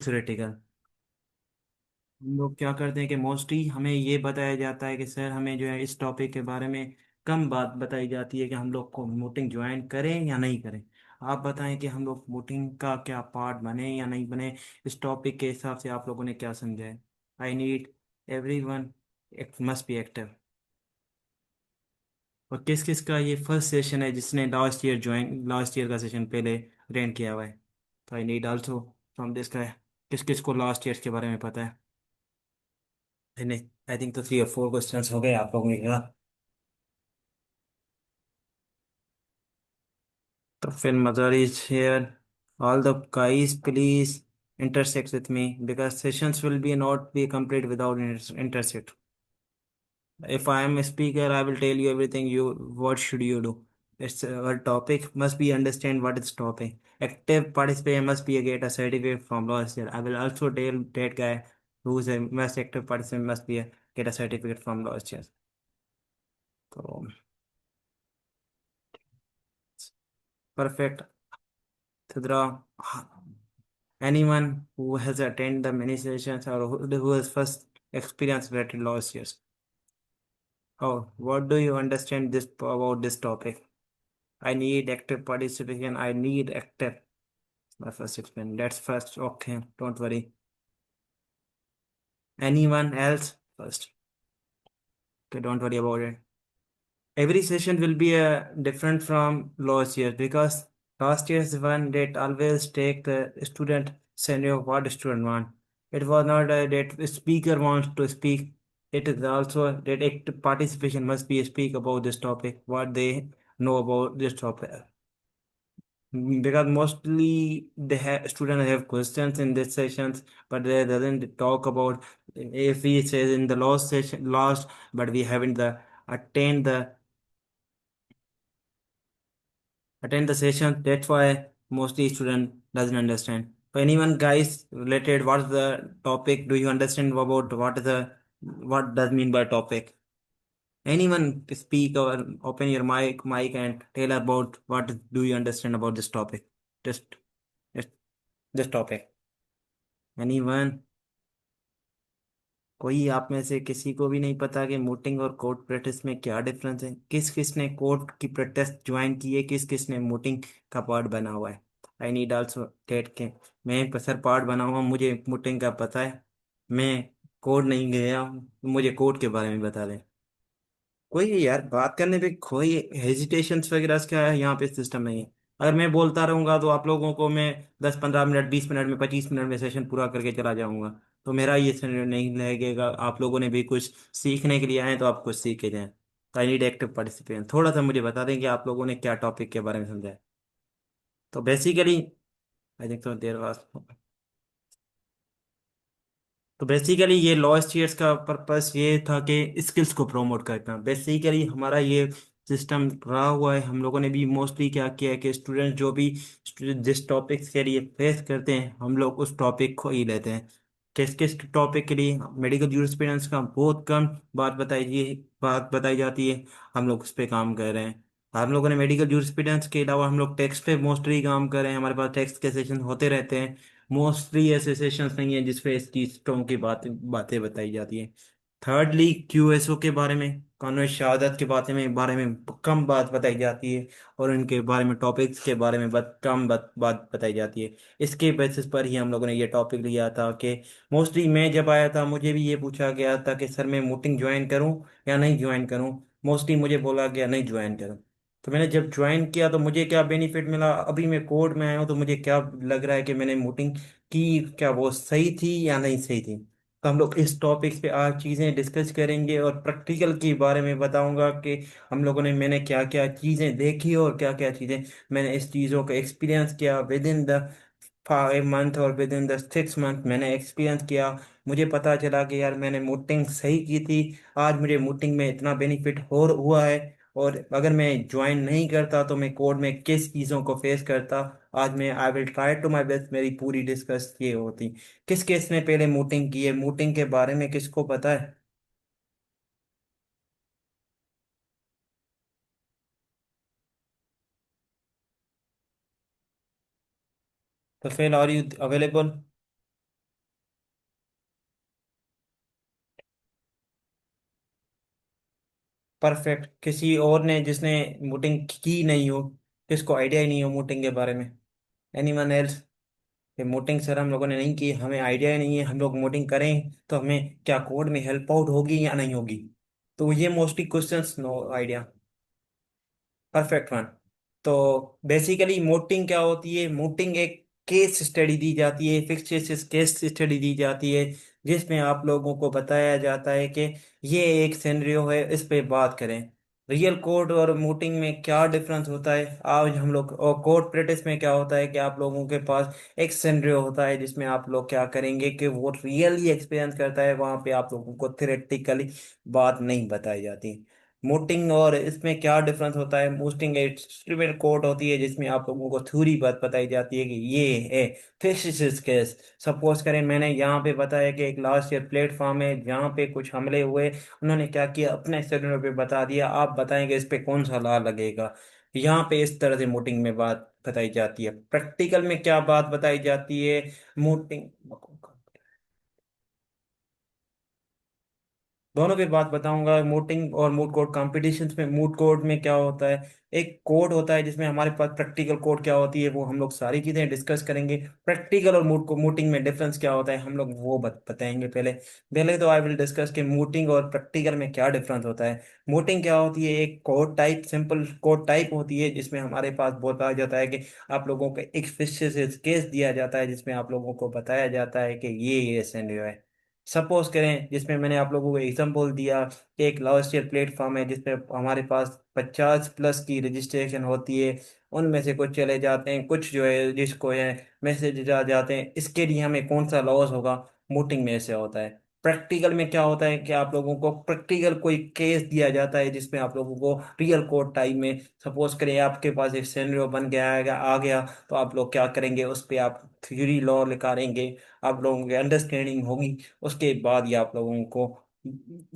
Theoretical. हम लोग क्या करते हैं कि मोस्टली हमें ये बताया जाता है कि सर हमें जो है इस टॉपिक के बारे में कम बात बताई जाती है कि हम लोग को मीटिंग ज्वाइन करें या नहीं करें। आप बताएं कि हम लोग मीटिंग का क्या पार्ट बने या नहीं बने। इस टॉपिक के हिसाब से आप लोगों ने क्या समझा है। I need every one must be active. और किस किस का ये फर्स्ट सेशन है जिसने लास्ट ईयर का सेशन पहले अटेंड किया हुआ है। तो I need also from this का किस किस को लास्ट ईयर के बारे में पता है। नहीं, आई थिंक तो 3 और 4 क्वेश्चंस हो गए आप लोगों के साथ। तो फिर mother is here. All the guys please intersect with me because sessions will be not be complete without intersect. If I am a speaker, I will tell you everything. You what should you do? It's a topic must be understand what is topic. Active participant must be get a certificate from last year. I will also tell that guy who is a most active participant must be get a certificate from last year. So perfect. Sidra, anyone who has attended the many sessions or who has first experience related last years. Oh, what do you understand this about this topic? I need active participation. I need active. My first experience. That's first. Okay, don't worry. Anyone else first? Okay, don't worry about it. Every session will be different from last year because last year's one that always take the student scenario what student want. It was not that speaker wants to speak. It is also that participation must be speak about this topic, what they know about this topic. Because mostly the students have questions in these sessions, but they doesn't talk about if we say in the last session last, but we haven't the attained the attend the session. That's why mostly student doesn't understand. For anyone guys related, what's the topic? Do you understand about what does mean by topic? Anyone speak or open your mic and tell about what do you understand about this topic? Just, just this topic. Anyone? कोई आप में से किसी को भी नहीं पता कि मोटिंग और कोर्ट प्रैक्टिस में क्या डिफरेंस है। किस किस ने कोर्ट की प्रैक्टिस ज्वाइन की है, किस किस ने मोटिंग का पार्ट बना हुआ है। आई नीड आल्सो डेट के मैं सर पार्ट बना हुआ हूँ, मुझे मोटिंग का पता है। मैं कोर्ट नहीं गया हूँ, मुझे कोर्ट के बारे में बता दें। कोई यार बात करने पे कोई हेजिटेशंस वगैरह का यहाँ पे सिस्टम नहीं है। अगर मैं बोलता रहूंगा तो आप लोगों को मैं 10 15 मिनट 20 मिनट में 25 मिनट में सेशन पूरा करके चला जाऊंगा। तो मेरा ये समय नहीं लगेगा। आप लोगों ने भी कुछ सीखने के लिए आए तो आप कुछ सीख के जाएं। तो आई नीड एक्टिव पार्टिसिपेंट। थोड़ा सा मुझे बता दें कि आप लोगों ने क्या टॉपिक के बारे में समझा है। तो बेसिकली आई थिंक तो देर वाज तो बेसिकली ये लॉस्ट ईयर्स का पर्पस ये था कि स्किल्स को प्रमोट करना। बेसिकली हमारा ये सिस्टम रहा हुआ है। हम लोगों ने भी मोस्टली क्या किया है कि स्टूडेंट जो भी जिस टॉपिक्स के लिए फेस करते हैं हम लोग उस टॉपिक को ही लेते हैं। किस किस टॉपिक के लिए मेडिकल जूरिस्प्रूडेंस का बहुत कम बात बताई जाती है। हम लोग उस पर काम कर रहे हैं। हम लोगों ने मेडिकल जूरिस्प्रूडेंस के अलावा हम लोग टेक्स्ट पे मोस्टली काम कर रहे हैं। हमारे पास टेक्स्ट के सेशन होते रहते हैं। मोस्टली ऐसे सेशंस नहीं है जिसपे इस चीज़ों की बातें बताई जाती हैं। थर्डली क्यूएसओ के बारे में कानूनी शहादत के बारे में कम बात बताई जाती है। और इनके बारे में टॉपिक्स के बारे में कम बात बताई जाती है। इसके बेसिस पर ही हम लोगों ने ये टॉपिक लिया था कि मोस्टली मैं जब आया था मुझे भी ये पूछा गया था कि सर मैं मीटिंग ज्वाइन करूं या नहीं ज्वाइन करूं। मोस्टली मुझे बोला गया नहीं ज्वाइन करूं। तो मैंने जब ज्वाइन किया तो मुझे क्या बेनिफिट मिला। अभी मैं कोर्ट में आया हूँ तो मुझे क्या लग रहा है कि मैंने मीटिंग की क्या वो सही थी या नहीं सही थी। तो हम लोग इस टॉपिक पे आज चीज़ें डिस्कस करेंगे और प्रैक्टिकल के बारे में बताऊंगा कि हम लोगों ने मैंने क्या क्या चीज़ें देखी और क्या क्या चीज़ें मैंने इस चीज़ों का एक्सपीरियंस किया विद इन द 5 मंथ और विद इन द 6 मंथ मैंने एक्सपीरियंस किया। मुझे पता चला कि यार मैंने मूटिंग सही की थी। आज मुझे मूटिंग में इतना बेनिफिट हो हुआ है। और अगर मैं ज्वाइन नहीं करता तो मैं कोड में किस चीज़ों को फेस करता। आज मैं I will try to my best मेरी पूरी डिस्कस ये होती। किस किस ने पहले मूटिंग की है, मूटिंग के बारे में किसको पता है। तो फिर आर यू अवेलेबल। परफेक्ट। किसी और ने जिसने वोटिंग की नहीं हो, किसको आइडिया ही नहीं हो वोटिंग के बारे में? Anyone else? वोटिंग सर हम लोगों ने नहीं की, हमें आइडिया ही नहीं है। हम लोग वोटिंग करें तो हमें क्या कोड में हेल्प आउट होगी या नहीं होगी? तो ये mostly questions, no idea. Perfect one. तो बेसिकली मोटिंग क्या होती है? मोटिंग एक केस स्टडी दी जाती है, फिक्स केस स्टडी दी जाती है, जिसमें आप लोगों को बताया जाता है कि ये एक सिनेरियो है, इस पे बात करें। रियल कोड और मोटिंग में क्या डिफरेंस होता है आज हम लोग, और कोड प्रैक्टिस में क्या होता है कि आप लोगों के पास एक सिनेरियो होता है जिसमें आप लोग क्या करेंगे कि वो रियली एक्सपीरियंस करता है, वहां पे आप लोगों को थियोरेटिकली बात नहीं बताई जाती। मोटिंग और इसमें क्या डिफरेंस होता है? मोस्टिंग एक स्ट्रिक्ट कोड होती है जिसमें आप लोगों को थ्योरी बात बताई जाती है कि ये है फिक्स केस। सपोज करें मैंने यहाँ पे बताया कि एक लास्ट ईयर प्लेटफॉर्म है जहाँ पे कुछ हमले हुए, उन्होंने क्या किया, अपने स्टूडेंटों पे बता दिया, आप बताएंगे इस पे कौन सा लॉ लगेगा। यहाँ पे इस तरह से मोटिंग में बात बताई जाती है। प्रैक्टिकल में क्या बात बताई जाती है? मोटिंग दोनों पे बात बताऊंगा, मोटिंग और मूड कोड कॉम्पिटिशन्स में। मूड कोड में क्या होता है? एक कोड होता है जिसमें हमारे पास प्रैक्टिकल कोड क्या होती है वो हम लोग सारी चीजें डिस्कस करेंगे। प्रैक्टिकल और मूड को मूटिंग में डिफरेंस क्या होता है हम लोग वो बताएंगे। पहले पहले तो आई विल डिस्कस कि मूटिंग और प्रैक्टिकल में क्या डिफरेंस होता है। मूटिंग क्या होती है? एक code type, simple code type होती है जिसमें हमारे पास बताया जाता है कि आप लोगों को एक स्पेसिफिक केस दिया जाता है जिसमें आप लोगों को बताया जाता है कि ये सिनेरियो है। सपोज करें, जिसमें मैंने आप लोगों को एग्जांपल दिया कि एक लास्ट ईयर प्लेटफॉर्म है जिसमें हमारे पास 50+ की रजिस्ट्रेशन होती है, उनमें से कुछ चले जाते हैं, कुछ जो है जिसको है मैसेज जा जाते हैं, इसके लिए हमें कौन सा लॉस होगा? वोटिंग में से होता है। प्रैक्टिकल में क्या होता है कि आप लोगों को प्रैक्टिकल कोई केस दिया जाता है जिसमें आप लोगों को रियल कोर्ट टाइम में, सपोज करें आपके पास एक सिनेरियो बन गया है, आ गया, तो आप लोग क्या करेंगे, उस पे आप थ्योरी लॉ निकालेंगे, आप लोगों की अंडरस्टैंडिंग होगी, उसके बाद ही आप लोगों को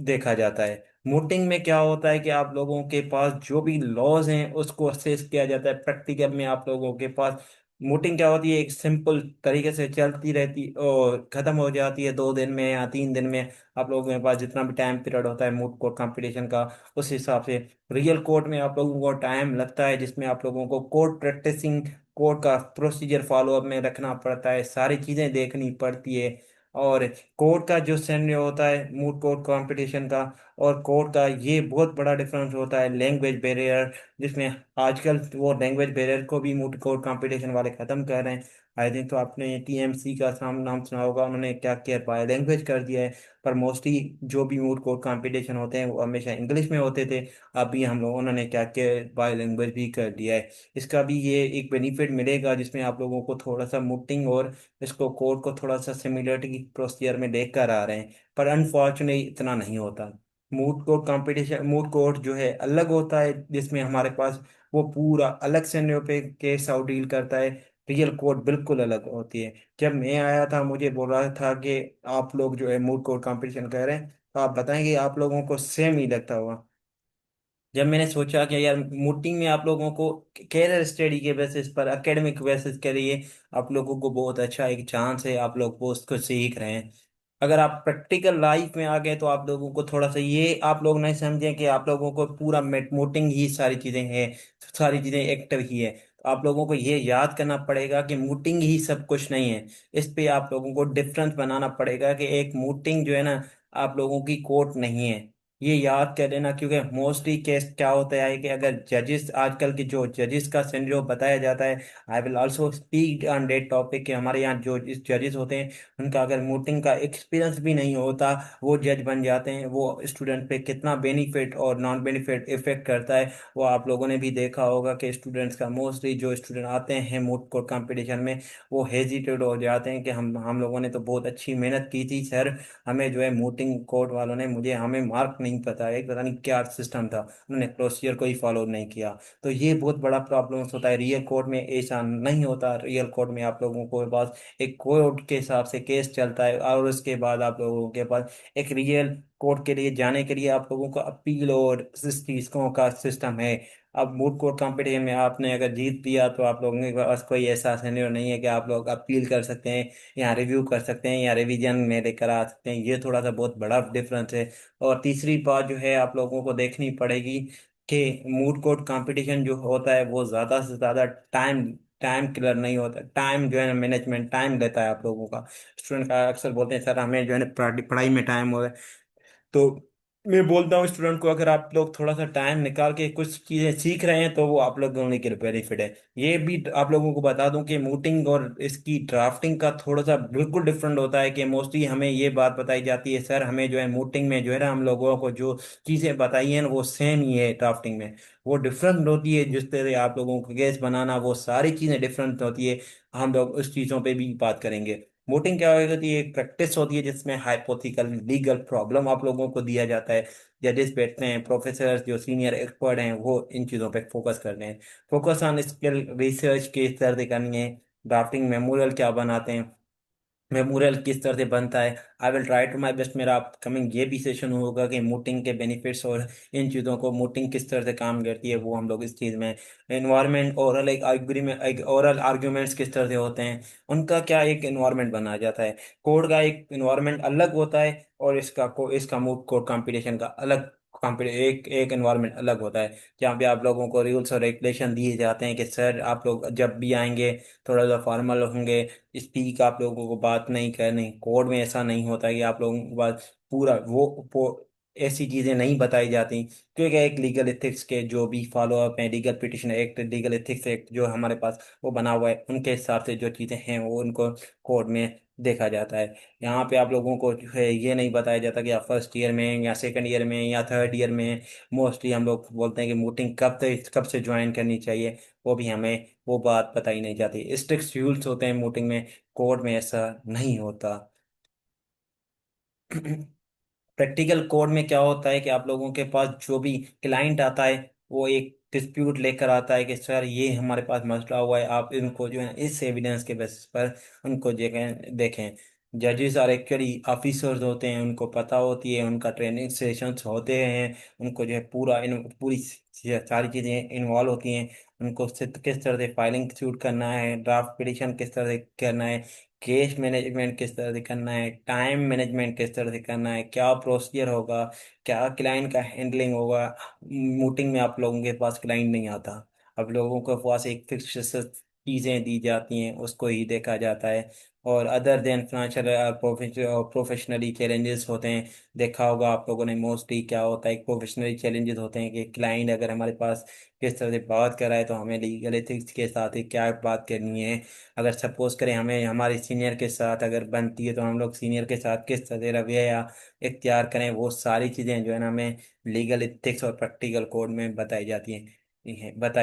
देखा जाता है। वोटिंग में क्या होता है कि आप लोगों के पास जो भी लॉज हैं उसको असेस किया जाता है। प्रैक्टिकल में आप लोगों के पास वोटिंग क्या होती है? एक सिंपल तरीके से चलती रहती और खत्म हो जाती है 2 दिन में या 3 दिन में। आप लोगों के पास जितना भी टाइम पीरियड होता है मूट कोर्ट कंपटीशन का, उस हिसाब से। रियल कोर्ट में आप लोगों को टाइम लगता है जिसमें आप लोगों को कोर्ट प्रैक्टिसिंग, कोर्ट का प्रोसीजर फॉलो अप में रखना पड़ता है, सारी चीजें देखनी पड़ती है। और कोर्ट का जो सिनेरियो होता है मूट कोर्ट कंपटीशन का और कोर्ट का, ये बहुत बड़ा डिफरेंस होता है। लैंग्वेज बैरियर, जिसमें आजकल वो लैंग्वेज बैरियर को भी मूट कोर्ट कंपटीशन वाले खत्म कर रहे हैं। आई थिंक तो आपने टीएमसी का नाम सुना होगा, उन्होंने क्या किया, बाय लैंग्वेज कर दिया है। पर मोस्टली जो भी मूट कोर्ट कंपटीशन होते हैं वो हमेशा इंग्लिश में होते थे, अभी हम लोग उन्होंने क्या किया, बाय लैंग्वेज भी कर दिया है। इसका भी ये एक बेनिफिट मिलेगा जिसमें आप लोगों को थोड़ा सा मूटिंग और इसको कोड को थोड़ा सा सिमिलरिटी प्रोसीजर में लेकर आ रहे हैं। पर अनफॉर्चुनेटली इतना नहीं होता। Mood code competition, mood code जो है अलग होता है जिसमें हमारे पास वो पूरा अलग सिनेरियो पे केस आउट डील करता है। रियल कोड बिल्कुल अलग होती है। जब मैं आया था मुझे बोला था कि आप लोग जो है मूड कोड कंपटीशन कर रहे हैं, तो आप बताएंगे आप लोगों को सेम ही लगता होगा। जब मैंने सोचा कि यार मीटिंग में आप लोगों को कैरियर स्टडी के बेसिस पर, एकेडमिक बेसिस के लिए आप लोगों को बहुत अच्छा एक चांस है, आप लोग वो उसको सीख रहे हैं। अगर आप प्रैक्टिकल लाइफ में आ गए तो आप लोगों को थोड़ा सा ये आप लोग नहीं समझें कि आप लोगों को पूरा मोटिंग ही सारी चीजें हैं, सारी चीजें एक्टिव ही है। तो आप लोगों को ये याद करना पड़ेगा कि मूटिंग ही सब कुछ नहीं है। इस पे आप लोगों को डिफरेंस बनाना पड़ेगा कि एक मूटिंग जो है ना, आप लोगों की कोर्ट नहीं है। ये याद कर लेना, क्योंकि मोस्टली केस क्या होता है कि अगर जजेस, आजकल की जो जजेस का सिनेरियो बताया जाता है, I will also speak on that topic, कि हमारे यहाँ जो इस जजेस होते हैं उनका अगर वोटिंग का एक्सपीरियंस भी नहीं होता, वो जज बन जाते हैं, वो स्टूडेंट पे कितना बेनिफिट और नॉन बेनिफिट इफेक्ट करता है वो आप लोगों ने भी देखा होगा कि स्टूडेंट्स का, मोस्टली जो स्टूडेंट आते हैं मोट कोर्ट कंपटीशन में, वो हेजिटेट हो जाते हैं कि हम लोगों ने तो बहुत अच्छी मेहनत की थी सर, हमें जो है मूटिंग कोड वालों ने मुझे हमें मार्क नहीं पता है, पता नहीं क्या सिस्टम था, उन्होंने प्रोसीजर को ही फॉलो नहीं किया। तो ये बहुत बड़ा प्रॉब्लम होता है। रियल कोड में ऐसा नहीं होता। रियल कोड में आप लोगों को पास एक कोड के हिसाब से केस चलता है और उसके बाद आप लोगों के पास एक रियल कोर्ट के लिए जाने के लिए आप लोगों को अपील और इस चीज़ों का सिस्टम है। अब मूड कोर्ट कंपटीशन में आपने अगर जीत दिया तो आप लोगों के पास कोई ऐसा सिनेरियो नहीं है कि आप लोग अपील कर सकते हैं या रिव्यू कर सकते हैं या रिवीजन में लेकर आ सकते हैं। ये थोड़ा सा बहुत बड़ा डिफरेंस है। और तीसरी बात जो है आप लोगों को देखनी पड़ेगी कि मूड कोर्ट कंपटीशन जो होता है वो ज़्यादा से ज़्यादा टाइम टाइम किलर नहीं होता। टाइम जो है ना, मैनेजमेंट टाइम लेता है आप लोगों का। स्टूडेंट का अक्सर बोलते हैं सर हमें जो है ना पढ़ाई में टाइम हो रहा है। तो मैं बोलता हूँ स्टूडेंट को अगर आप लोग थोड़ा सा टाइम निकाल के कुछ चीज़ें सीख रहे हैं तो वो आप लोगों के लिए बेनिफिट है। ये भी आप लोगों को बता दूं कि मूटिंग और इसकी ड्राफ्टिंग का थोड़ा सा बिल्कुल डिफरेंट होता है। कि मोस्टली हमें ये बात बताई जाती है सर हमें जो है मूटिंग में जो है ना हम लोगों को जो चीज़ें बताई हैं वो सेम ही है ड्राफ्टिंग में। वो डिफरेंट होती है जिस तरह आप लोगों को केस बनाना वो सारी चीज़ें डिफरेंट होती है। हम लोग उस चीज़ों पे भी बात करेंगे। वोटिंग क्या होती है, एक प्रैक्टिस होती है जिसमें हाइपोथेटिकल लीगल प्रॉब्लम आप लोगों को दिया जाता है। जजेस बैठते हैं, प्रोफेसर जो सीनियर एक्सपर्ट हैं वो इन चीज़ों पे फोकस करते हैं। फोकस ऑन स्किल रिसर्च किस तरह से करनी है, ड्राफ्टिंग मेमोरियल क्या बनाते हैं, मेमोरियल किस तरह से बनता है। I will try to my best. मेरा कमिंग ये भी सेशन होगा कि मूटिंग के बेनिफिट्स और इन चीज़ों को मूटिंग किस तरह से काम करती है वो हम लोग इस चीज़ में। इन्वायरमेंट ओरल एक एग्रीमेंट एक ओरल आर्ग्यूमेंट्स किस तरह से होते हैं, उनका क्या एक इन्वायरमेंट बनाया जाता है। कोड का एक इन्वायरमेंट अलग होता है और इसका मूड कोड कंपटीशन का अलग एक एक इन्वायरमेंट अलग होता है। जहाँ पे आप लोगों को रूल्स और रेगुलेशन दिए जाते हैं कि सर आप लोग जब भी आएंगे थोड़ा सा फॉर्मल होंगे, स्पीक आप लोगों को बात नहीं करनी। कोड में ऐसा नहीं होता कि आप लोगों को बात पूरा ऐसी चीजें नहीं बताई जाती। क्योंकि एक लीगल एथिक्स के जो भी फॉलो अप है, legal petition act, legal ethics act जो हमारे पास वो बना हुआ है उनके हिसाब से जो चीजें हैं वो उनको कोड में देखा जाता है। यहाँ पे आप लोगों को जो है ये नहीं बताया जाता कि आप फर्स्ट ईयर में या सेकंड ईयर में या थर्ड ईयर में। मोस्टली हम लोग बोलते हैं कि मीटिंग कब से ज्वाइन करनी चाहिए, वो भी हमें वो बात बताई नहीं जाती। स्ट्रिक्ट रूल्स होते हैं मीटिंग में, कोड में ऐसा नहीं होता। प्रैक्टिकल कोड में क्या होता है कि आप लोगों के पास जो भी क्लाइंट आता है वो एक डिस्प्यूट लेकर आता है कि सर ये हमारे पास मसला हुआ है, आप इनको जो है इस एविडेंस के बेसिस पर उनको देखें देखें। जजेस और एक्चुअली ऑफिसर्स होते हैं, उनको पता होती है, उनका ट्रेनिंग सेशंस होते हैं, उनको जो है पूरी सारी चीज़ें इन्वॉल्व होती हैं। उनको किस तरह से फाइलिंग शूट करना है, ड्राफ्ट पिटिशन किस तरह से करना है, केस मैनेजमेंट किस तरह से करना है, टाइम मैनेजमेंट किस तरह से करना है, क्या प्रोसीजर होगा, क्या क्लाइंट का हैंडलिंग होगा। मीटिंग में आप लोगों के पास क्लाइंट नहीं आता। आप लोगों के पास एक फिक्स चीज़ें दी जाती हैं उसको ही देखा जाता है। और other than financial professionally challenges होते हैं। देखा होगा आप लोगों ने मोस्टली क्या होता है, प्रोफेशनली चैलेंजेस होते हैं कि क्लाइंट अगर हमारे पास किस तरह से बात कर रहा है तो हमें लीगल एथिक्स के साथ ही क्या बात करनी है। अगर सपोज करें हमें हमारे सीनियर के साथ अगर बनती है तो हम लोग सीनियर के साथ किस तरह से रवैया इख्तियार करें, वो सारी चीज़ें जो है ना हमें लीगल एथिक्स और प्रैक्टिकल कोड में बताई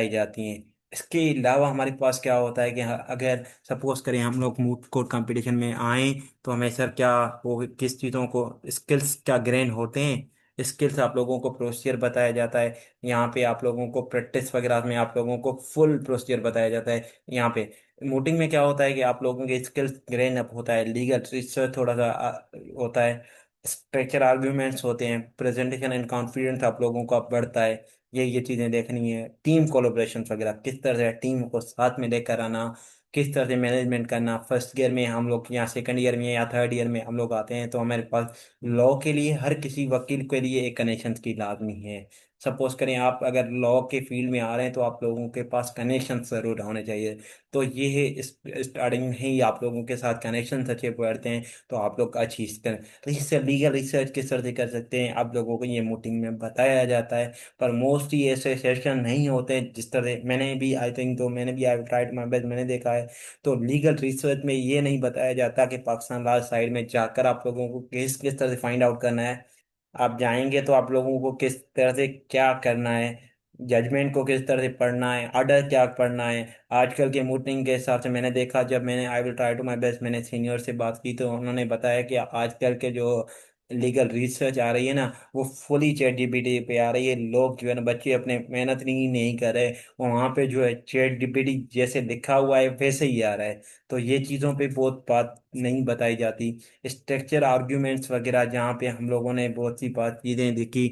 जाती हैं। इसके अलावा हमारे पास क्या होता है कि अगर सपोज करें हम लोग मूड कोर्ट कंपटीशन में आए तो हमें सर क्या वो किस चीज़ों को स्किल्स क्या ग्रेन होते हैं, स्किल्स आप लोगों को प्रोसीजर बताया जाता है। यहाँ पे आप लोगों को प्रैक्टिस वगैरह में आप लोगों को फुल प्रोसीजर बताया जाता है। यहाँ पे मीटिंग में क्या होता है कि आप लोगों के स्किल्स ग्रेन अप होता है, लीगल रिसर्च थोड़ा सा होता है, स्ट्रक्चर आर्ग्यूमेंट्स होते हैं, प्रेजेंटेशन एंड कॉन्फिडेंस आप लोगों का बढ़ता है। ये चीज़ें देखनी है, टीम कोलोब्रेशन वगैरह किस तरह से टीम को साथ में लेकर आना, किस तरह से मैनेजमेंट करना। फर्स्ट ईयर में हम लोग या सेकंड ईयर में या थर्ड ईयर में हम लोग आते हैं तो हमारे पास लॉ के लिए हर किसी वकील के लिए एक कनेक्शन की लाजमी है। सपोज करें आप अगर लॉ के फील्ड में आ रहे हैं तो आप लोगों के पास कनेक्शन जरूर होने चाहिए। तो ये है स्टार्टिंग में ही आप लोगों के साथ कनेक्शन अच्छे बढ़ते हैं तो आप लोग अच्छी तो इससे लीगल रिसर्च किस तरह से कर सकते हैं आप लोगों को ये मीटिंग में बताया जाता है। पर मोस्टली ऐसे सेशन नहीं होते जिस तरह मैंने भी आई थिंक तो मैंने भी आई ट्राइड माय बेस्ट मैंने देखा है। तो लीगल रिसर्च में ये नहीं बताया जाता कि पाकिस्तान लाल साइड में जाकर आप लोगों को किस किस तरह से फाइंड आउट करना है। आप जाएंगे तो आप लोगों को किस तरह से क्या करना है, जजमेंट को किस तरह से पढ़ना है, ऑर्डर क्या पढ़ना है। आजकल के मीटिंग के हिसाब से मैंने देखा, जब मैंने I will try to my best मैंने सीनियर से बात की तो उन्होंने बताया कि आजकल के जो लीगल रिसर्च आ रही है ना वो फुली चैट जीपीटी पे आ रही है। लोग जो है ना बच्चे अपने मेहनत नहीं कर रहे, वहाँ पे जो है चैट जीपीटी जैसे लिखा हुआ है वैसे ही आ रहा है। तो ये चीज़ों पे बहुत बात नहीं बताई जाती। स्ट्रक्चर आर्ग्यूमेंट्स वगैरह जहाँ पे हम लोगों ने बहुत सी बात चीज़ें देखी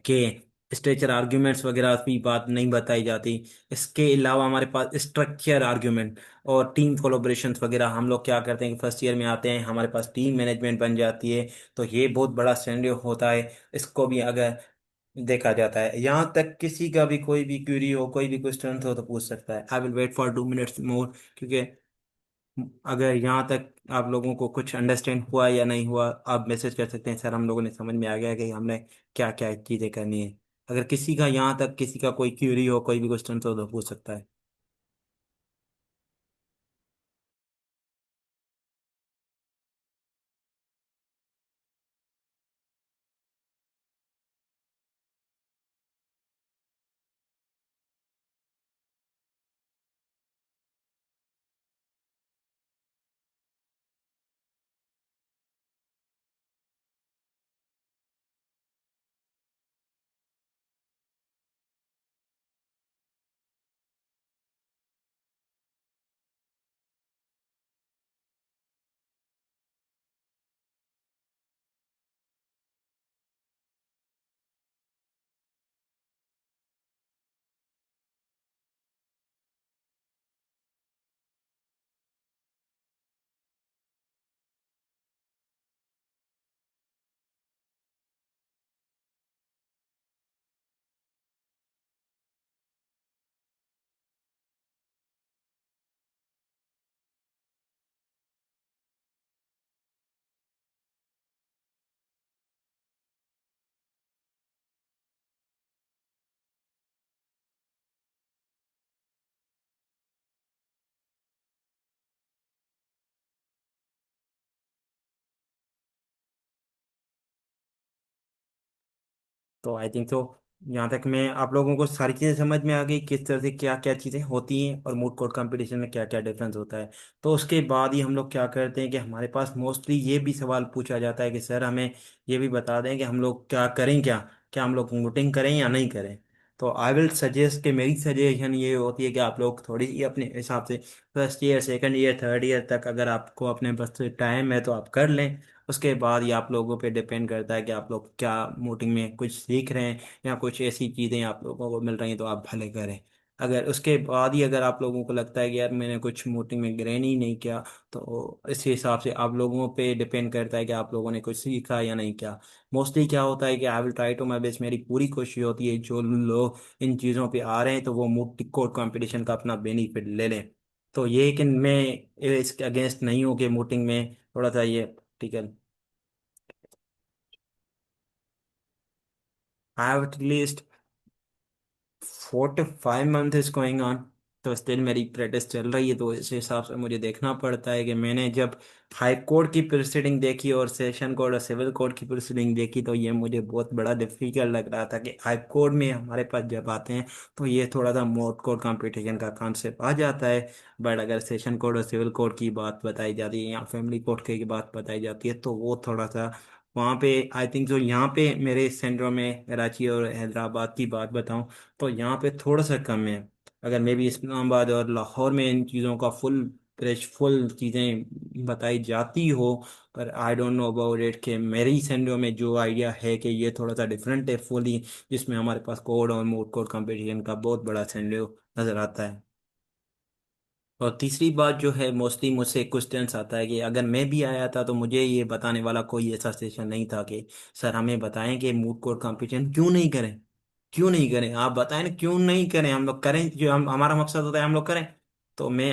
कि स्ट्रक्चर आर्ग्यूमेंट्स वगैरह भी बात नहीं बताई जाती। इसके अलावा हमारे पास स्ट्रक्चर आर्ग्यूमेंट और टीम कोलोब्रेशंस वगैरह, हम लोग क्या करते हैं कि फर्स्ट ईयर में आते हैं हमारे पास टीम मैनेजमेंट बन जाती है। तो ये बहुत बड़ा सिनेरियो होता है। इसको भी अगर देखा जाता है, यहाँ तक किसी का भी कोई भी क्यूरी हो, कोई भी क्वेश्चन हो तो पूछ सकता है। I will wait for 2 minutes more, क्योंकि अगर यहाँ तक आप लोगों को कुछ अंडरस्टैंड हुआ या नहीं हुआ, आप मैसेज कर सकते हैं सर हम लोगों ने समझ में आ गया कि हमने क्या क्या चीज़ें करनी है। अगर किसी का यहाँ तक किसी का कोई क्यूरी हो, कोई भी क्वेश्चन हो तो पूछ सकता है। तो आई थिंक तो यहाँ तक मैं आप लोगों को सारी चीज़ें समझ में आ गई, किस तरह से क्या क्या चीज़ें होती हैं और मूड कोर्ट कंपटीशन में क्या क्या डिफरेंस होता है। तो उसके बाद ही हम लोग क्या करते हैं कि हमारे पास मोस्टली ये भी सवाल पूछा जाता है कि सर हमें ये भी बता दें कि हम लोग क्या करें, क्या क्या हम लोग वोटिंग करें या नहीं करें। तो आई विल सजेस्ट कि मेरी सजेशन ये होती है कि आप लोग थोड़ी सी अपने हिसाब से first year, second year, third year तक अगर आपको अपने पास टाइम है तो आप कर लें। उसके बाद ये आप लोगों पे डिपेंड करता है कि आप लोग क्या मोटिंग में कुछ सीख रहे हैं या कुछ ऐसी चीज़ें आप लोगों को मिल रही हैं तो आप भले करें। अगर उसके बाद ही अगर आप लोगों को लगता है कि यार मैंने कुछ मोटिंग में ग्रहण ही नहीं किया, तो इस हिसाब से आप लोगों पे डिपेंड करता है कि आप लोगों ने कुछ सीखा या नहीं किया। मोस्टली क्या होता है कि I will try to my best, मेरी पूरी कोशिश होती है जो लोग इन चीज़ों पे आ रहे हैं तो वो मोटिंग कोड कंपटीशन का अपना बेनिफिट ले लें। तो ये कि मैं इसके अगेंस्ट नहीं हूँ कि मोटिंग में थोड़ा सा ये, ठीक है। I have at least 4 to 5 months is going on। तो स्टिल मेरी प्रैक्टिस चल रही है, तो इस हिसाब से मुझे देखना पड़ता है कि मैंने जब हाई कोर्ट की प्रोसीडिंग देखी और सेशन कोर्ट और सिविल कोर्ट की प्रोसीडिंग देखी तो ये मुझे बहुत बड़ा डिफिकल्ट लग रहा था कि हाई कोर्ट में हमारे पास जब आते हैं तो ये थोड़ा सा मोट कोर्ट कंपटीशन का कॉन्सेप्ट आ जाता है। बट अगर सेशन कोर्ट और सिविल कोर्ट की बात बताई जाती है या फैमिली कोर्ट की बात बताई जाती है तो वो थोड़ा सा वहाँ पे आई थिंक जो यहाँ पे मेरे सेंटरों में कराची और हैदराबाद की बात बताऊं तो यहाँ पे थोड़ा सा कम है। अगर मे भी इस्लामाबाद और लाहौर में इन चीज़ों का फुल फ्रेश फुल चीज़ें बताई जाती हो, पर I don't know about it कि मेरी सेंटरों में जो आइडिया है कि ये थोड़ा सा डिफरेंट है फुली, जिसमें हमारे पास कोड और मोड कोड कंपटीशन का बहुत बड़ा सेंडो नज़र आता है। और तीसरी बात जो है, मोस्टली मुझसे क्वेश्चंस आता है कि अगर मैं भी आया था तो मुझे ये बताने वाला कोई ऐसा सेशन नहीं था कि सर हमें बताएं कि मूड कोर्ट कंपटीशन क्यों नहीं करें। क्यों नहीं करें आप बताएं ना, क्यों नहीं करें, हम लोग करें, जो हम हमारा मकसद होता है हम लोग करें। तो मैं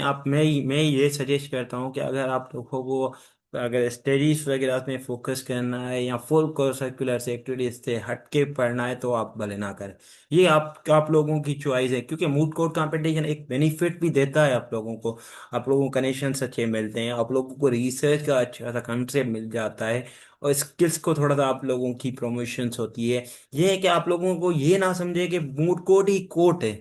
ये सजेस्ट करता हूँ कि अगर आप लोगों को अगर स्टडीज वगैरह में फोकस करना है या फुल को सर्कुलर से एक्टिविटीज से हट के पढ़ना है तो आप भले ना करें। ये आप लोगों की चॉइस है, क्योंकि मूड कोर्ट कंपटीशन एक बेनिफिट भी देता है आप लोगों को। आप लोगों को कनेक्शन अच्छे मिलते हैं, आप लोगों को रिसर्च का अच्छा सा कंसेप्ट मिल जाता है और स्किल्स को थोड़ा सा आप लोगों की प्रमोशंस होती है। ये है कि आप लोगों को ये ना समझे कि मूड कोर्ट ही कोर्ट है,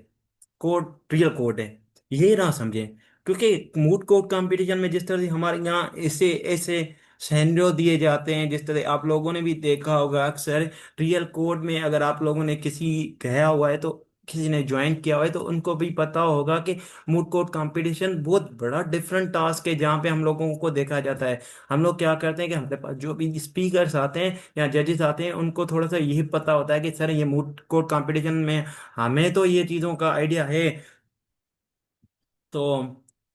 कोर्ट रियल कोर्ट है, ये ना समझे। क्योंकि मूड कोर्ट कंपटीशन में जिस तरह से हमारे यहाँ ऐसे ऐसे सिनेरियो दिए जाते हैं, जिस तरह आप लोगों ने भी देखा होगा अक्सर रियल कोर्ट में अगर आप लोगों ने किसी गया हुआ है तो किसी ने ज्वाइन किया हुआ है तो उनको भी पता होगा कि मूड कोर्ट कंपटीशन बहुत बड़ा डिफरेंट टास्क है जहाँ पे हम लोगों को देखा जाता है। हम लोग क्या करते हैं कि हमारे पास जो भी स्पीकर्स आते हैं या जजेस आते हैं उनको थोड़ा सा यही पता होता है कि सर ये मूड कोर्ट कंपटीशन में हमें तो ये चीज़ों का आइडिया है। तो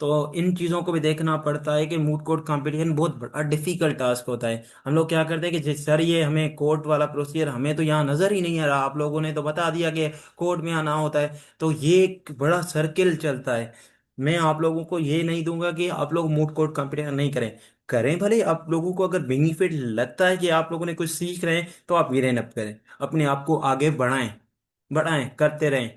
तो इन चीज़ों को भी देखना पड़ता है कि मूड कोर्ट कंपटीशन बहुत बड़ा डिफिकल्ट टास्क होता है। हम लोग क्या करते हैं कि सर ये हमें कोर्ट वाला प्रोसीजर हमें तो यहाँ नज़र ही नहीं आ रहा, आप लोगों ने तो बता दिया कि कोर्ट में आना होता है। तो ये एक बड़ा सर्किल चलता है। मैं आप लोगों को ये नहीं दूंगा कि आप लोग मूड कोर्ट कंपटीशन नहीं करें। करें भले, आप लोगों को अगर बेनिफिट लगता है कि आप लोगों ने कुछ सीख रहे हैं तो आप गिरेन अप करें, अपने आप को आगे बढ़ाएं, बढ़ाएं करते रहें।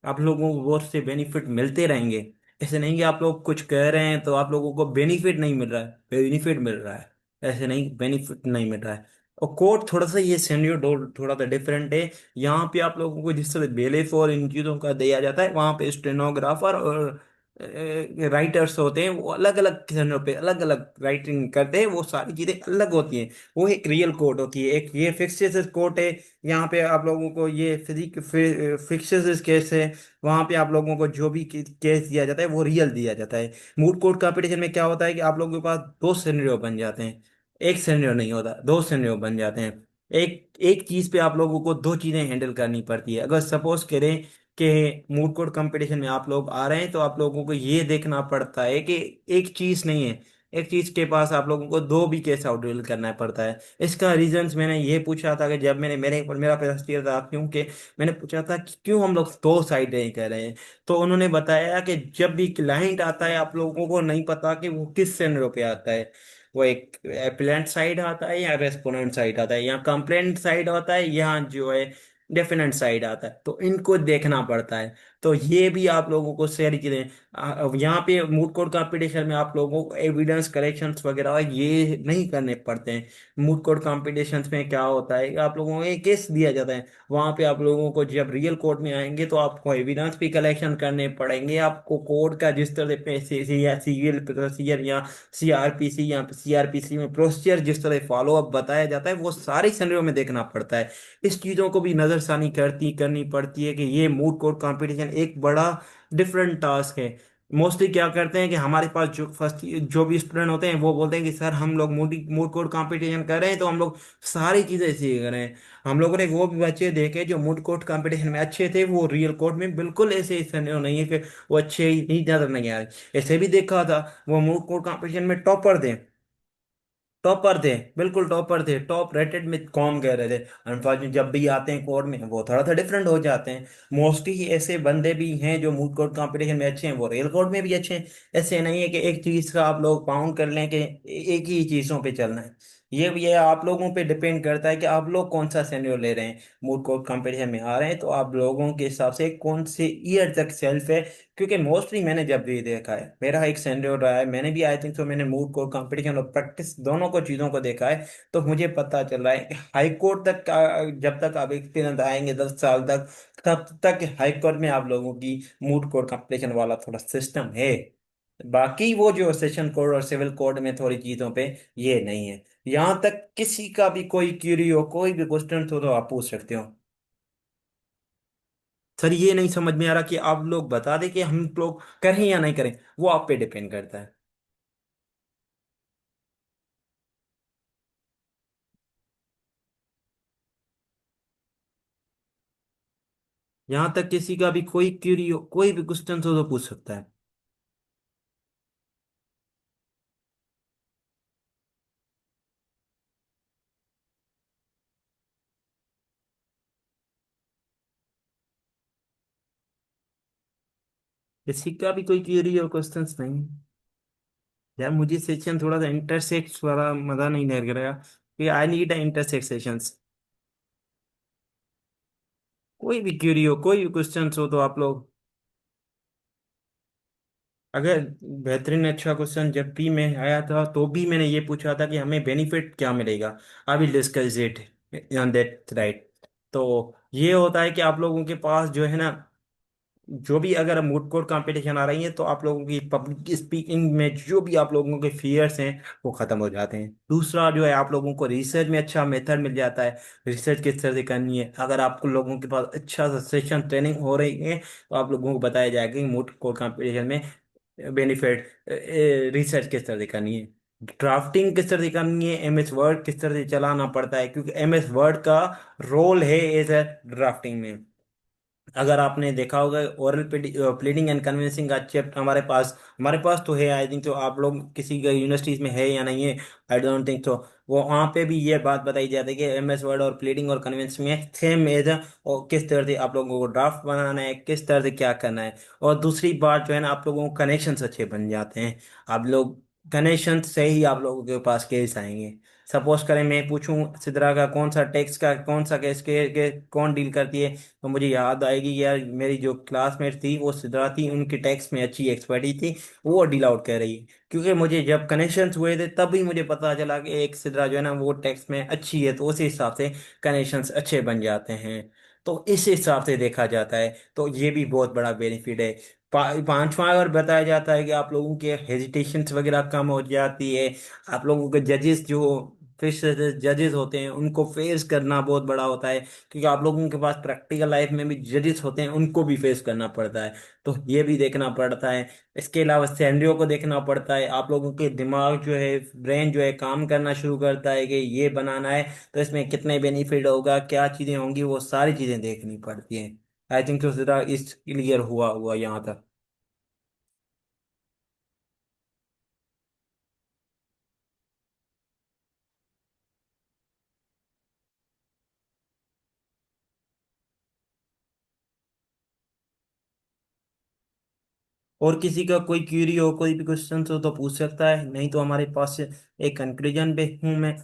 आप लोगों को वो से बेनिफिट मिलते रहेंगे। ऐसे नहीं कि आप लोग कुछ कह रहे हैं तो आप लोगों को बेनिफिट नहीं मिल रहा है, बेनिफिट मिल रहा है। ऐसे नहीं, बेनिफिट नहीं मिल रहा है। और कोर्ट थोड़ा सा ये सेन्योर थोड़ा सा डिफरेंट है। यहाँ पे आप लोगों को जिस तरह बेलेफ और इन चीज़ों का दिया जाता है, वहाँ पे स्टेनोग्राफर और राइटर्स होते हैं, वो अलग अलग किस्मों पे अलग अलग राइटिंग करते हैं, वो सारी चीज़ें अलग होती हैं। वो एक रियल कोर्ट होती है, एक ये फिक्सेस कोर्ट है। यहाँ पे आप लोगों को ये फिक्सेस केस है। वहां पे आप लोगों को जो भी केस दिया जाता है वो रियल दिया जाता है। मूड कोर्ट कंपटीशन में क्या होता है कि आप लोगों के पास दो सिनेरियो बन जाते हैं। एक सिनेरियो नहीं होता, दो सिनेरियो बन जाते हैं। एक एक चीज पे आप लोगों को दो चीजें हैंडल करनी पड़ती है। अगर सपोज करें कि मूड कोर्ट कंपटीशन में आप लोग आ रहे हैं तो आप लोगों को ये देखना पड़ता है कि एक चीज नहीं है, एक चीज के पास आप लोगों को दो भी केस आउटडील करना पड़ता है। इसका रीजंस मैंने ये पूछा था कि जब मैंने मेरा फर्स्ट ईयर था, क्योंकि मैंने पूछा था कि क्यों हम लोग दो साइड नहीं कर रहे हैं। तो उन्होंने बताया कि जब भी क्लाइंट आता है आप लोगों को नहीं पता कि वो किस सिनेरियो पे आता है। वो एक एप्लेंट साइड आता है या रेस्पोंडेंट साइड आता है या कंप्लेंट साइड आता है या जो है डेफिनेंट साइड आता है, तो इनको देखना पड़ता है। तो ये भी आप लोगों को सारी चीजें यहाँ पे मूड कोर्ट कंपटीशन में आप लोगों को एविडेंस कलेक्शंस वगैरह ये नहीं करने पड़ते हैं। मूड कोर्ट कॉम्पिटिशन्स में क्या होता है कि आप लोगों को एक केस दिया जाता है, वहां पे आप लोगों को जब रियल कोर्ट में आएंगे तो आपको एविडेंस भी कलेक्शन करने पड़ेंगे। आपको कोर्ट का जिस तरह पे सीवील प्रोसीजर या सीआरपीसी में प्रोसीजर जिस तरह फॉलो अप बताया जाता है वो सारी सिनेरियो में देखना पड़ता है। इस चीजों को भी नजरसानी करनी पड़ती है कि ये मूड कोर्ट कंपटीशन एक बड़ा डिफरेंट टास्क है। मोस्टली क्या करते हैं कि हमारे पास जो भी स्टूडेंट होते हैं वो बोलते हैं कि सर हम लोग मूड मूड कोर्ट कंपटीशन कर रहे हैं तो हम लोग सारी चीजें सीख रहे हैं। हम लोगों ने वो भी बच्चे देखे जो मूड कोर्ट कंपटीशन में अच्छे थे, वो रियल कोर्ट में बिल्कुल ऐसे सिनेरियो नहीं है कि वो अच्छे ही नजर नहीं आ रहे। ऐसे भी देखा था, वो मूड कोर्ट कंपटीशन में टॉपर थे, टॉपर थे, बिल्कुल टॉपर थे, टॉप रेटेड में कौन कह रहे थे। अनफॉर्चुनेटली जब भी आते हैं कोर्ट में वो थोड़ा सा डिफरेंट हो जाते हैं। मोस्टली ऐसे बंदे भी हैं जो मूड कोर्ट कंपटीशन में अच्छे हैं, वो रियल कोर्ट में भी अच्छे हैं। ऐसे नहीं है कि एक चीज का आप लोग पाउंड कर लें कि एक ही चीजों पे चलना है। ये आप लोगों पे डिपेंड करता है कि आप लोग कौन सा सेन्योर ले रहे हैं। मूड कोर्ट कंपटीशन में आ रहे हैं तो आप लोगों के हिसाब से कौन से ईयर तक सेल्फ है। क्योंकि मोस्टली मैंने जब भी देखा है, मेरा एक सेंडियोर रहा है, मैंने भी आई थिंक सो मैंने मूड कोर्ट कंपटीशन और प्रैक्टिस दोनों को चीज़ों को देखा है। तो मुझे पता चल रहा है कि हाई कोर्ट तक जब तक आप एक्सपीरियंस आएंगे 10 साल तक, तब तक हाई कोर्ट में आप लोगों की मूड कोर्ट कंपटीशन वाला थोड़ा सिस्टम है। बाकी वो जो सेशन कोर्ट और सिविल कोर्ट में थोड़ी चीज़ों पे ये नहीं है। यहाँ तक किसी का भी कोई क्यूरी हो, कोई भी क्वेश्चन हो तो आप पूछ सकते हो। सर ये नहीं समझ में आ रहा कि आप लोग बता दें कि हम लोग करें या नहीं करें, वो आप पे डिपेंड करता है। यहां तक किसी का भी कोई क्यूरी हो, कोई भी क्वेश्चन हो तो पूछ सकता है। किसी का भी कोई क्यूरी और क्वेश्चंस नहीं। यार मुझे सेक्शन थोड़ा सा इंटरसेक्स वाला मजा नहीं लग रहा कि आई नीड इंटरसेक्ट सेशंस। कोई भी क्यूरी हो, कोई भी क्वेश्चंस हो तो आप लोग, अगर बेहतरीन अच्छा क्वेश्चन जब भी मैं आया था तो भी मैंने ये पूछा था कि हमें बेनिफिट क्या मिलेगा। I will discuss it on that right. तो ये होता है कि आप लोगों के पास जो है ना जो भी अगर मूड कोर्ट कंपटीशन आ रही है तो आप लोगों की पब्लिक स्पीकिंग में जो भी आप लोगों के फियर्स हैं वो खत्म हो जाते हैं। दूसरा जो है, आप लोगों को रिसर्च में अच्छा मेथड मिल जाता है। रिसर्च किस तरह से करनी है, अगर आपको लोगों के पास अच्छा सा सेशन ट्रेनिंग हो रही है तो आप लोगों को बताया जाएगा कि मूड कोर्ट कंपटीशन में बेनिफिट रिसर्च किस तरह से करनी है, ड्राफ्टिंग किस तरह से करनी है, एमएस वर्ड किस तरह से चलाना पड़ता है, क्योंकि एमएस वर्ड का रोल है एज ए ड्राफ्टिंग में। अगर आपने देखा होगा ओरल प्लीडिंग एंड कन्विंसिंग का चैप्टर हमारे पास तो है, आई थिंक तो आप लोग किसी का यूनिवर्सिटीज में है या नहीं है, आई डोंट थिंक तो। वो वहाँ पे भी ये बात बताई जाती है कि एमएस वर्ड और प्लीडिंग और कन्विंस में सेम एज है, और किस तरह से आप लोगों को ड्राफ्ट बनाना है, किस तरह से क्या करना है। और दूसरी बात जो है ना, आप लोगों को कनेक्शन अच्छे बन जाते हैं। आप लोग कनेक्शन से ही आप लोगों के पास केस आएंगे। सपोज करें मैं पूछूं सिद्रा का कौन सा टैक्स का कौन सा केस के कौन डील करती है, तो मुझे याद आएगी कि यार मेरी जो क्लासमेट थी वो सिद्रा थी, उनकी टैक्स में अच्छी एक्सपर्टी थी, वो डील आउट कर रही है। क्योंकि मुझे जब कनेक्शंस हुए थे तभी मुझे पता चला कि एक सिद्रा जो है ना वो टैक्स में अच्छी है, तो उसी हिसाब से कनेक्शंस अच्छे बन जाते हैं। तो इस हिसाब से देखा जाता है तो ये भी बहुत बड़ा बेनिफिट है। पांचवा और बताया जाता है कि आप लोगों के हेजिटेशंस वगैरह कम हो जाती है। आप लोगों के जजेस जो फिश जजेस होते हैं उनको फेस करना बहुत बड़ा होता है, क्योंकि आप लोगों के पास प्रैक्टिकल लाइफ में भी जजेस होते हैं, उनको भी फेस करना पड़ता है। तो ये भी देखना पड़ता है। इसके अलावा सैलरियों को देखना पड़ता है। आप लोगों के दिमाग जो है, ब्रेन जो है काम करना शुरू करता है कि ये बनाना है तो इसमें कितने बेनिफिट होगा, क्या चीज़ें होंगी, वो सारी चीज़ें देखनी पड़ती हैं। आई थिंक तो जरा इस क्लियर हुआ हुआ यहाँ तक। और किसी का कोई क्यूरी हो, कोई भी क्वेश्चन हो तो पूछ सकता है, नहीं तो हमारे पास एक कंक्लूजन पे हूँ मैं।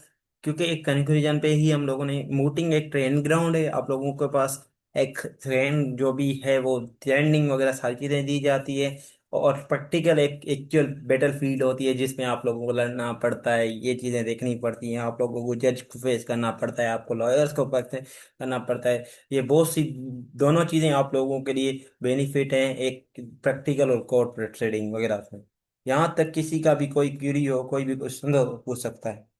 क्योंकि एक कंक्लूजन पे ही हम लोगों ने मूटिंग एक ट्रेनिंग ग्राउंड है, आप लोगों के पास एक ट्रेन जो भी है वो ट्रेनिंग वगैरह सारी चीज़ें दी जाती है। और प्रैक्टिकल एक एक्चुअल बैटल फील्ड होती है जिसमें आप लोगों को लड़ना पड़ता है, ये चीज़ें देखनी पड़ती हैं, आप लोगों को जज को फेस करना पड़ता है, आपको लॉयर्स को फेस करना पड़ता है। ये बहुत सी दोनों चीज़ें आप लोगों के लिए बेनिफिट है, एक प्रैक्टिकल और कॉर्पोरेट ट्रेडिंग वगैरह से। यहाँ तक किसी का भी कोई क्यूरी हो, कोई भी क्वेश्चन हो, पूछ सकता है।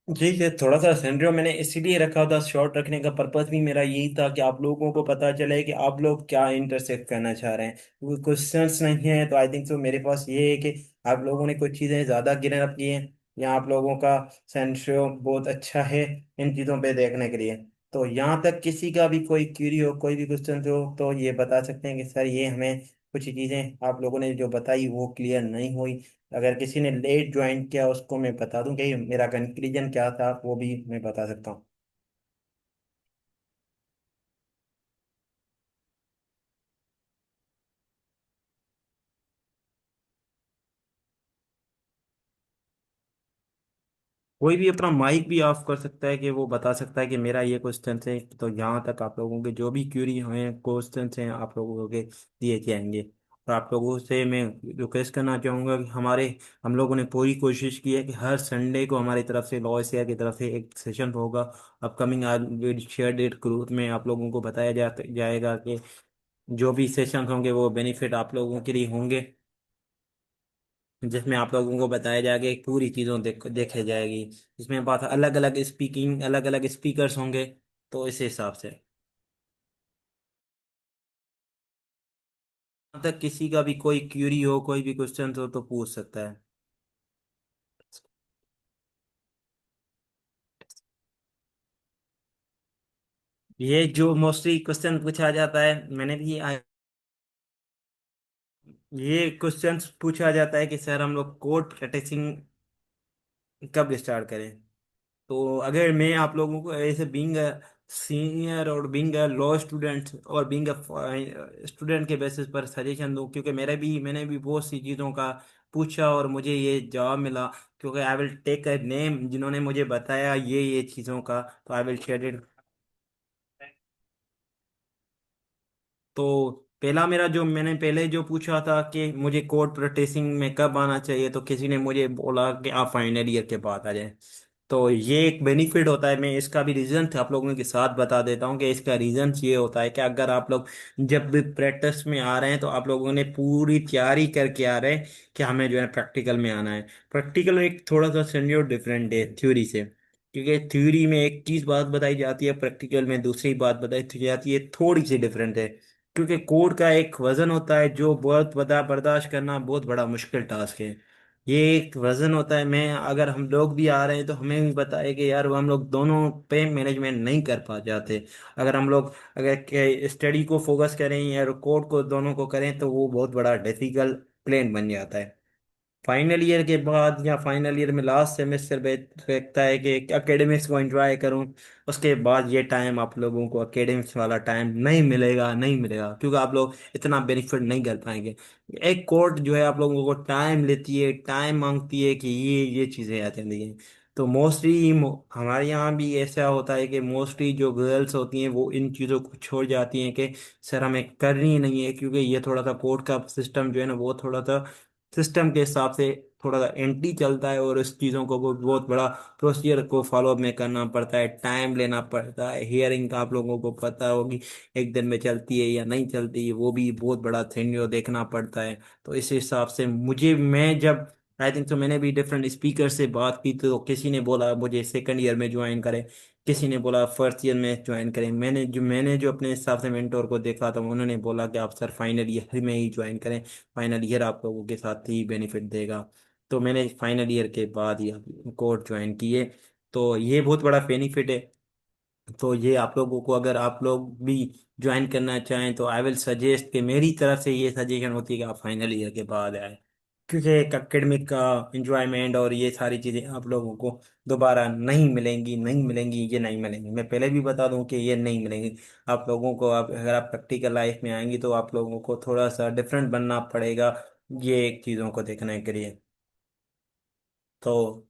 जी ये थोड़ा सा सिनेरियो मैंने इसीलिए रखा था, शॉर्ट रखने का पर्पस भी मेरा यही था कि आप लोगों को पता चले कि आप लोग क्या इंटरसेक्ट करना चाह रहे हैं। क्योंकि क्वेश्चंस नहीं है तो आई थिंक तो मेरे पास ये है कि आप लोगों ने कुछ चीज़ें ज़्यादा गिनर अप की हैं, या आप लोगों का सिनेरियो बहुत अच्छा है इन चीज़ों पे देखने के लिए। तो यहाँ तक किसी का भी कोई क्यूरी हो, कोई भी क्वेश्चन हो तो ये बता सकते हैं कि सर ये हमें कुछ चीज़ें आप लोगों ने जो बताई वो क्लियर नहीं हुई। अगर किसी ने लेट ज्वाइन किया उसको मैं बता दूं कि मेरा कंक्लूजन क्या था, वो भी मैं बता सकता हूँ। कोई भी अपना माइक भी ऑफ कर सकता है कि वो बता सकता है कि मेरा ये क्वेश्चन है, तो यहाँ तक आप लोगों के जो भी क्यूरी हैं क्वेश्चन हैं आप लोगों के दिए जाएंगे। और आप लोगों से मैं रिक्वेस्ट करना चाहूँगा कि हम लोगों ने पूरी कोशिश की है कि हर संडे को हमारी तरफ से लॉ एशिया की तरफ से एक सेशन होगा। अपकमिंग आज शेयर डेट ग्रुप में आप लोगों को बताया जाएगा कि जो भी सेशन होंगे वो बेनिफिट आप लोगों के लिए होंगे, जिसमें आप लोगों को बताया जाएगा कि पूरी चीज़ों देखे जाएगी, जिसमें बात अलग अलग स्पीकर्स होंगे। तो इस हिसाब से अब तक किसी का भी कोई क्यूरी हो, कोई भी क्वेश्चन हो तो पूछ सकता है। ये जो मोस्टली क्वेश्चन पूछा जाता है, मैंने भी ये क्वेश्चन पूछा जाता है कि सर हम लोग कोड प्रैक्टिसिंग कब स्टार्ट करें। तो अगर मैं आप लोगों को ऐसे बीइंग सीनियर और बीइंग लॉ स्टूडेंट और बीइंग स्टूडेंट के बेसिस पर सजेशन दूं, क्योंकि मैंने भी बहुत सी चीज़ों का पूछा और मुझे ये जवाब मिला। क्योंकि I will take a name जिन्होंने मुझे बताया ये चीज़ों का, तो आई विल शेयर इट। तो पहला मेरा जो मैंने पहले जो पूछा था कि मुझे कोड प्रोसेसिंग में कब आना चाहिए, तो किसी ने मुझे बोला कि आप फाइनल ईयर के बाद आ जाएं। तो ये एक बेनिफिट होता है। मैं इसका भी रीजन आप लोगों के साथ बता देता हूँ कि इसका रीजन ये होता है कि अगर आप लोग जब भी प्रैक्टिस में आ रहे हैं तो आप लोगों ने पूरी तैयारी करके आ रहे हैं कि हमें जो है प्रैक्टिकल में आना है। प्रैक्टिकल में एक थोड़ा सा सिनेरियो डिफरेंट है थ्योरी से, क्योंकि थ्योरी में एक चीज बात बताई जाती है, प्रैक्टिकल में दूसरी बात बताई जाती है, थोड़ी सी डिफरेंट है। क्योंकि कोड का एक वजन होता है जो बहुत बड़ा बर्दाश्त करना बहुत बड़ा मुश्किल टास्क है। ये एक वजन होता है। मैं अगर हम लोग भी आ रहे हैं तो हमें भी पता है कि यार वो हम लोग दोनों पे मैनेजमेंट नहीं कर पा जाते। अगर हम लोग अगर स्टडी को फोकस करें या कोड को दोनों को करें तो वो बहुत बड़ा डिफिकल्ट प्लेन बन जाता है। फाइनल ईयर के बाद या फाइनल ईयर में लास्ट सेमेस्टर देखता है कि एकेडमिक्स को एंजॉय करूं। उसके बाद ये टाइम आप लोगों को एकेडमिक्स वाला टाइम नहीं मिलेगा, नहीं मिलेगा, क्योंकि आप लोग इतना बेनिफिट नहीं कर पाएंगे। एक कोर्ट जो है आप लोगों को टाइम लेती है, टाइम मांगती है कि ये चीज़ें आ जाती हैं। तो मोस्टली हमारे यहाँ भी ऐसा होता है कि मोस्टली जो गर्ल्स होती हैं वो इन चीज़ों को छोड़ जाती हैं कि सर हमें करनी ही नहीं है, क्योंकि ये थोड़ा सा कोर्ट का सिस्टम जो है ना वो थोड़ा सा सिस्टम के हिसाब से थोड़ा सा एंटी चलता है, और इस चीज़ों को बहुत बड़ा प्रोसीजर को फॉलो में करना पड़ता है, टाइम लेना पड़ता है। हियरिंग का आप लोगों को पता होगी एक दिन में चलती है या नहीं चलती है, वो भी बहुत बड़ा सिनेरियो देखना पड़ता है। तो इस हिसाब से मुझे मैं जब आई थिंक तो मैंने भी डिफरेंट स्पीकर से बात की तो किसी ने बोला मुझे सेकंड ईयर में ज्वाइन करें, किसी ने बोला फर्स्ट ईयर में ज्वाइन करें। मैंने जो अपने हिसाब से मेंटोर को देखा था उन्होंने बोला कि आप सर फाइनल ईयर में ही ज्वाइन करें, फाइनल ईयर आप लोगों के साथ ही बेनिफिट देगा। तो मैंने फाइनल ईयर के बाद ही कोर्स ज्वाइन किए। तो ये बहुत बड़ा बेनिफिट है। तो ये आप लोगों को अगर आप लोग भी ज्वाइन करना चाहें तो आई विल सजेस्ट कि मेरी तरफ से ये सजेशन होती है कि आप फाइनल ईयर के बाद आए, क्योंकि एक एकेडमिक का एंजॉयमेंट और ये सारी चीज़ें आप लोगों को दोबारा नहीं मिलेंगी, नहीं मिलेंगी, ये नहीं मिलेंगी। मैं पहले भी बता दूं कि ये नहीं मिलेंगी आप लोगों को। आप अगर आप प्रैक्टिकल लाइफ में आएंगी तो आप लोगों को थोड़ा सा डिफरेंट बनना पड़ेगा ये एक चीज़ों को देखने के लिए। तो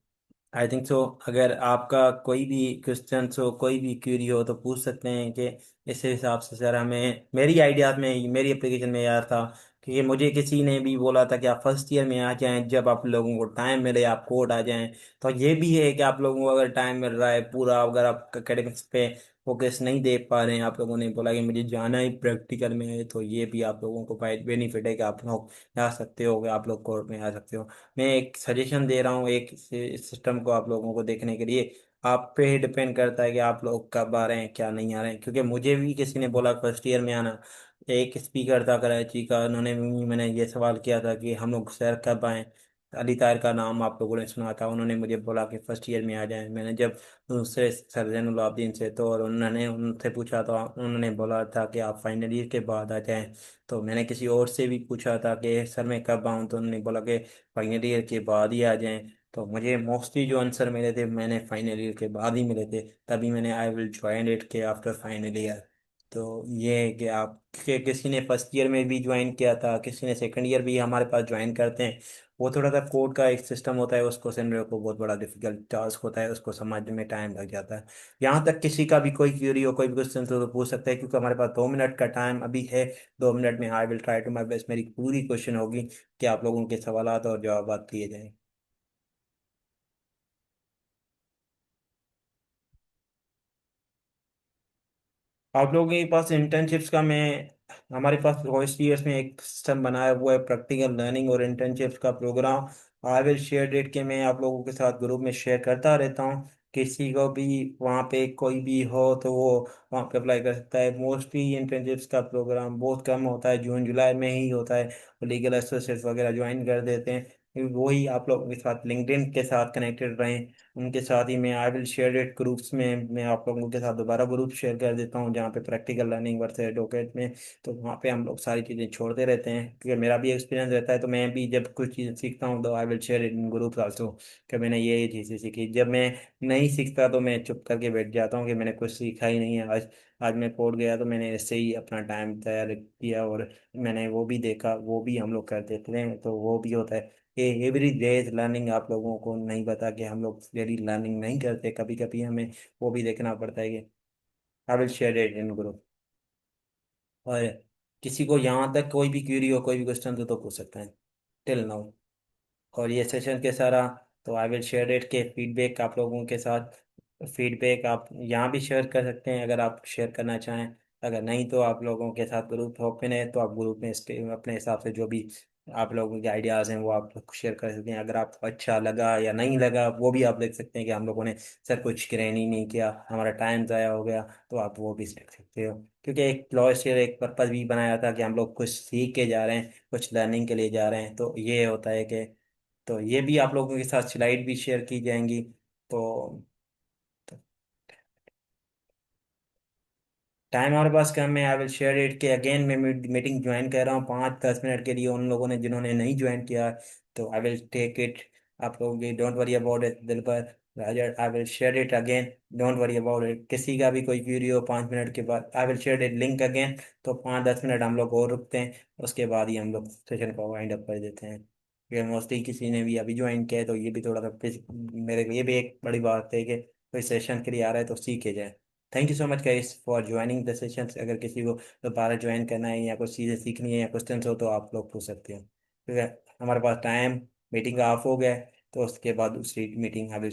आई थिंक सो अगर आपका कोई भी क्वेश्चन हो, कोई भी क्यूरी हो तो पूछ सकते हैं कि इस हिसाब से सर हमें मेरी आइडियाज में मेरी एप्लीकेशन में यार था कि मुझे किसी ने भी बोला था कि आप फर्स्ट ईयर में आ जाएं, जब आप लोगों को टाइम मिले आप कोड आ जाएं। तो ये भी है कि आप लोगों को अगर टाइम मिल रहा है पूरा, अगर आप एकेडमिक्स पे फोकस नहीं दे पा रहे हैं, आप लोगों ने बोला कि मुझे जाना ही प्रैक्टिकल में है, तो ये भी आप लोगों को बेनिफिट है कि आप लोग जा सकते हो, आप लोग कोर्ट में आ सकते हो। मैं एक सजेशन दे रहा हूँ एक सिस्टम को आप लोगों को देखने के लिए। आप पे ही डिपेंड करता है कि आप लोग कब आ रहे हैं क्या नहीं आ रहे हैं, क्योंकि मुझे भी किसी ने बोला फर्स्ट ईयर में आना। एक स्पीकर था कराची का, उन्होंने भी मैंने ये सवाल किया था कि हम लोग सर कब आए। अली तार का नाम आप लोगों ने सुना था, उन्होंने मुझे बोला कि फर्स्ट ईयर में आ जाए। मैंने जब दूसरे सर जैनुल आबदीन से तो और उन्होंने उनसे पूछा तो उन्होंने बोला था कि आप फाइनल ईयर के बाद आ जाएं। तो मैंने किसी और से भी पूछा था कि सर मैं कब आऊँ, तो उन्होंने बोला कि फाइनल ईयर के बाद ही आ जाएं। तो मुझे मोस्टली जो आंसर मिले थे मैंने फाइनल ईयर के बाद ही मिले थे, तभी मैंने आई विल ज्वाइन इट के आफ्टर फाइनल ईयर। तो ये है कि आप किसी ने फर्स्ट ईयर में भी ज्वाइन किया था, किसी ने सेकंड ईयर भी हमारे पास ज्वाइन करते हैं। वो थोड़ा सा कोड का एक सिस्टम होता है, उसको समझने को बहुत बड़ा डिफिकल्ट टास्क होता है, उसको समझने में टाइम लग जाता है। यहाँ तक किसी का भी कोई क्यूरी हो, कोई भी क्वेश्चन हो तो पूछ सकते हैं, क्योंकि हमारे पास 2 मिनट का टाइम अभी है। 2 मिनट में I will try to my best, मेरी पूरी कोशिश होगी कि आप लोगों के सवालात और जवाब दिए जाएं। आप लोगों के पास इंटर्नशिप्स का मैं हमारे पास OSTS में एक सिस्टम बनाया हुआ है प्रैक्टिकल लर्निंग और इंटर्नशिप्स का programme. I will share that के मैं आप लोगों के साथ ग्रुप में शेयर करता रहता हूँ। किसी को भी वहाँ पे कोई भी हो तो वो वहाँ पे अप्लाई कर सकता है। मोस्टली इंटर्नशिप्स का प्रोग्राम बहुत कम होता है, जून जुलाई में ही होता है। लीगल एसोसिएट्स वगैरह ज्वाइन कर देते हैं, वही आप लोगों के साथ लिंक्डइन के साथ कनेक्टेड रहें। उनके साथ ही मैं I will share it groups में, मैं आप लोगों के साथ दोबारा ग्रुप शेयर कर देता हूँ जहाँ पे प्रैक्टिकल लर्निंग वर्सेस एडवोकेट में। तो वहाँ पे हम लोग सारी चीज़ें छोड़ते रहते हैं, क्योंकि मेरा भी एक्सपीरियंस रहता है। तो मैं भी जब कुछ चीज़ें सीखता हूँ तो आई will share in groups also कि मैंने ये चीज़ें सीखी। जब मैं नहीं सीखता तो मैं चुप करके बैठ जाता हूँ कि मैंने कुछ सीखा ही नहीं है। आज आज मैं कोर्ट गया तो मैंने ऐसे ही अपना टाइम तैयार किया, और मैंने वो भी देखा, वो भी हम लोग कर देते हैं, तो वो भी होता है। ये एवरी डे लर्निंग आप लोगों को नहीं पता कि हम लोग डेली लर्निंग नहीं करते, कभी कभी हमें वो भी देखना पड़ता है कि I will share it in group. और किसी को यहाँ तक कोई भी क्यूरी हो, कोई भी क्वेश्चन हो तो पूछ सकते हैं टिल नाउ। और ये सेशन के सारा तो आई विल शेयर इट के फीडबैक आप लोगों के साथ। फीडबैक आप यहाँ भी शेयर कर सकते हैं अगर आप शेयर करना चाहें। अगर नहीं तो आप लोगों के साथ ग्रुप ओपन है, तो आप ग्रुप में इसके अपने हिसाब से जो भी आप लोगों के आइडियाज़ हैं वो आप लोग शेयर कर सकते हैं। अगर आपको अच्छा लगा या नहीं लगा वो भी आप लिख सकते हैं कि हम लोगों ने सर कुछ ग्रहण ही नहीं किया, हमारा टाइम ज़ाया हो गया, तो आप वो भी लिख सकते हो। क्योंकि एक लॉस्ट ईयर एक पर्पज़ भी बनाया था कि हम लोग कुछ सीख के जा रहे हैं, कुछ लर्निंग के लिए जा रहे हैं, तो ये होता है कि तो ये भी आप लोगों के साथ स्लाइड भी शेयर की जाएंगी। तो टाइम हमारे पास कम है। आई विल शेयर इट के अगेन मैं मीटिंग ज्वाइन कर रहा हूँ 5-10 मिनट के लिए उन लोगों ने जिन्होंने नहीं ज्वाइन किया। तो आई विल टेक इट। आप लोग भी डोंट वरी अबाउट इट दिल पर। Raja I will share it again. Don't worry about it. किसी का भी कोई वीडियो 5 मिनट के बाद I will share it link again. तो 5-10 मिनट हम लोग और रुकते हैं, उसके बाद ही हम लोग सेशन को वाइंड अप कर देते हैं। ये मोस्टली किसी ने भी अभी ज्वाइन किया है तो ये भी थोड़ा सा मेरे लिए भी एक बड़ी बात है कि कोई सेशन के लिए आ रहा है तो सीखे जाए। Thank you so much guys for joining the sessions. अगर किसी को दोबारा ज्वाइन करना है या कुछ चीज़ें सीखनी है या क्वेश्चन हो तो आप लोग पूछ सकते हो। ठीक है, हमारे पास टाइम मीटिंग का ऑफ हो गया है, तो उसके बाद दूसरी मीटिंग अभी